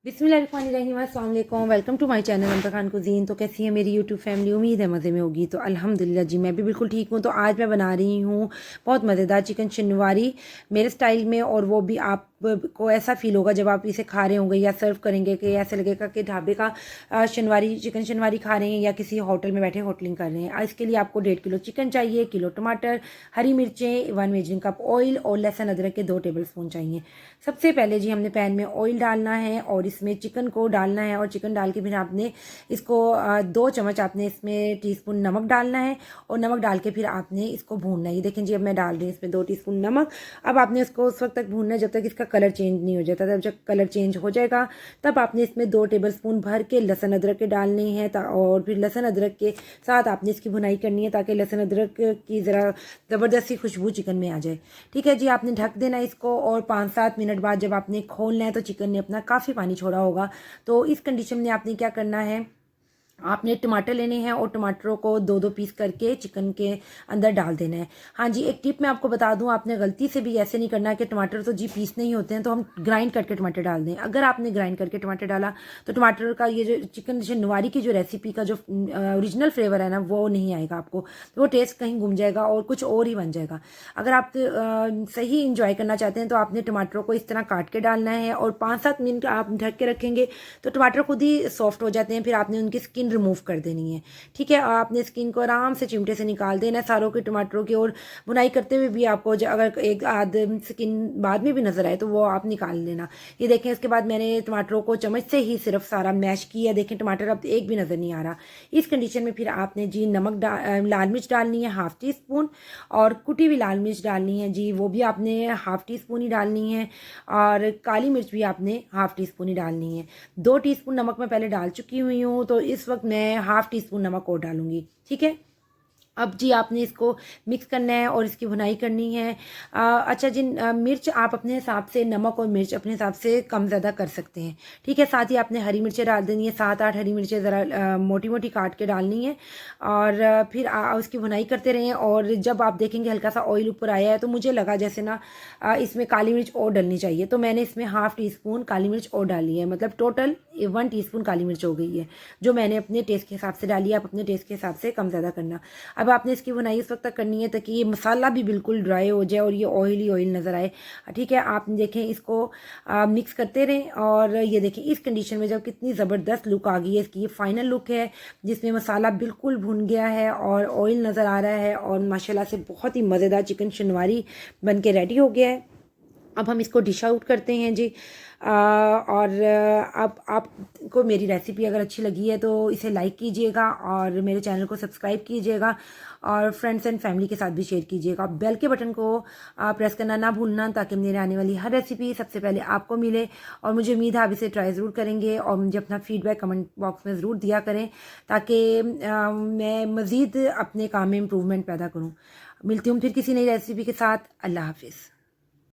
बिस्मिल्लाहिर्रहमानिर्रहीम, अस्सलाम वालेकुम। Welcome to my channel Amar Khan cuisine. तो कैसी है मेरी यूट्यूब फैमिली? उम्मीद है मज़े में होगी। तो अल्हम्दुलिल्लाह जी मैं भी बिल्कुल ठीक हूँ। तो आज मैं बना रही हूँ बहुत मज़ेदार चिकन शनवारी मेरे स्टाइल में, और वो भी आप को ऐसा फ़ील होगा जब आप इसे खा रहे होंगे या सर्व करेंगे कि ऐसा लगेगा कि ढाबे का शनवारी चिकन शनवारी खा रहे हैं या किसी होटल में बैठे होटलिंग कर रहे हैं। इसके लिए आपको 1.5 किलो चिकन चाहिए, किलो टमाटर, हरी मिर्चें, 1 मेजरिंग कप ऑयल और लहसुन अदरक के 2 टेबल स्पून चाहिए। सबसे पहले जी हमने पैन में ऑयल डालना है और इसमें चिकन को डालना है, और चिकन डाल के फिर आपने इसको 2 चम्मच आपने इसमें टीस्पून नमक डालना है, और नमक डाल के फिर आपने इसको भूनना है। ये देखें जी अब मैं डाल रही हूँ इसमें 2 टीस्पून नमक। अब आपने इसको उस वक्त तक भूनना है जब तक इसका कलर चेंज नहीं हो जाता। तब जब कलर चेंज हो जाएगा तब आपने इसमें 2 टेबल स्पून भर के लहसुन अदरक के डालने हैं, और फिर लहसुन अदरक के साथ आपने इसकी भुनाई करनी है ताकि लहसुन अदरक की ज़रा ज़बरदस्त सी खुशबू चिकन में आ जाए। ठीक है जी, आपने ढक देना है इसको, और 5-7 मिनट बाद जब आपने खोलना है तो चिकन ने अपना काफ़ी पानी छोड़ा होगा। तो इस कंडीशन में आपने क्या करना है, आपने टमाटर लेने हैं और टमाटरों को 2-2 पीस करके चिकन के अंदर डाल देना है। हाँ जी, एक टिप मैं आपको बता दूं, आपने गलती से भी ऐसे नहीं करना कि टमाटर तो जी पीस नहीं होते हैं तो हम ग्राइंड करके टमाटर डाल दें। अगर आपने ग्राइंड करके टमाटर डाला तो टमाटर का ये जो चिकन शनवारी की जो रेसिपी का जो ओरिजिनल फ्लेवर है ना वो नहीं आएगा आपको, तो वो टेस्ट कहीं घूम जाएगा और कुछ और ही बन जाएगा। अगर आप सही इंजॉय करना चाहते हैं तो आपने टमाटरों को इस तरह काट के डालना है, और 5-7 मिनट आप ढक के रखेंगे तो टमाटर खुद ही सॉफ्ट हो जाते हैं। फिर आपने उनकी स्किन रिमूव कर देनी है। ठीक है, आपने स्किन को आराम से चिमटे से निकाल देना है सारों के टमाटरों की, और बुनाई करते हुए भी आपको अगर एक आध स्किन बाद में भी नजर आए तो वो आप निकाल लेना। ये देखें, इसके बाद मैंने टमाटरों को चम्मच से ही सिर्फ सारा मैश किया। देखें टमाटर अब एक भी नजर नहीं आ रहा। इस कंडीशन में फिर आपने जी लाल मिर्च डालनी है ½ टी स्पून, और कुटी हुई लाल मिर्च डालनी है जी, वो भी आपने ½ टी स्पून ही डालनी है, और काली मिर्च भी आपने ½ टी स्पून ही डालनी है। 2 टीस्पून नमक मैं पहले डाल चुकी हुई हूँ, तो इस वक्त मैं ½ टी स्पून नमक और डालूंगी। ठीक है, अब जी आपने इसको मिक्स करना है और इसकी भुनाई करनी है। अच्छा जी, मिर्च आप अपने हिसाब से, नमक और मिर्च अपने हिसाब से कम ज़्यादा कर सकते हैं। ठीक है, साथ ही आपने हरी मिर्चें डाल देनी है, 7-8 हरी मिर्चें ज़रा मोटी मोटी काट के डालनी है, और फिर उसकी भुनाई करते रहें। और जब आप देखेंगे हल्का सा ऑयल ऊपर आया है तो मुझे लगा जैसे ना इसमें काली मिर्च और डलनी चाहिए, तो मैंने इसमें ½ टी स्पून काली मिर्च और डाली है। मतलब टोटल 1 टीस्पून काली मिर्च हो गई है, जो मैंने अपने टेस्ट के हिसाब से डाली है। आप अपने टेस्ट के हिसाब से कम ज़्यादा करना। अब आपने इसकी बुनाई इस वक्त तक करनी है ताकि ये मसाला भी बिल्कुल ड्राई हो जाए और ये ऑयली ऑयल नज़र आए। ठीक है, आप देखें इसको मिक्स करते रहें, और ये देखें इस कंडीशन में जब कितनी ज़बरदस्त लुक आ गई है इसकी। ये फाइनल लुक है जिसमें मसाला बिल्कुल भुन गया है और ऑयल नज़र आ रहा है, और माशाल्लाह से बहुत ही मज़ेदार चिकन शनवारी बन के रेडी हो गया है। अब हम इसको डिश आउट करते हैं जी। और अब आपको मेरी रेसिपी अगर अच्छी लगी है तो इसे लाइक कीजिएगा, और मेरे चैनल को सब्सक्राइब कीजिएगा, और फ्रेंड्स एंड फैमिली के साथ भी शेयर कीजिएगा। बेल के बटन को प्रेस करना ना भूलना ताकि मेरे आने वाली हर रेसिपी सबसे पहले आपको मिले। और मुझे उम्मीद है आप इसे ट्राई ज़रूर करेंगे, और मुझे अपना फीडबैक कमेंट बॉक्स में ज़रूर दिया करें ताकि मैं मज़ीद अपने काम में इम्प्रूवमेंट पैदा करूँ। मिलती हूँ फिर किसी नई रेसिपी के साथ। अल्लाह हाफिज़।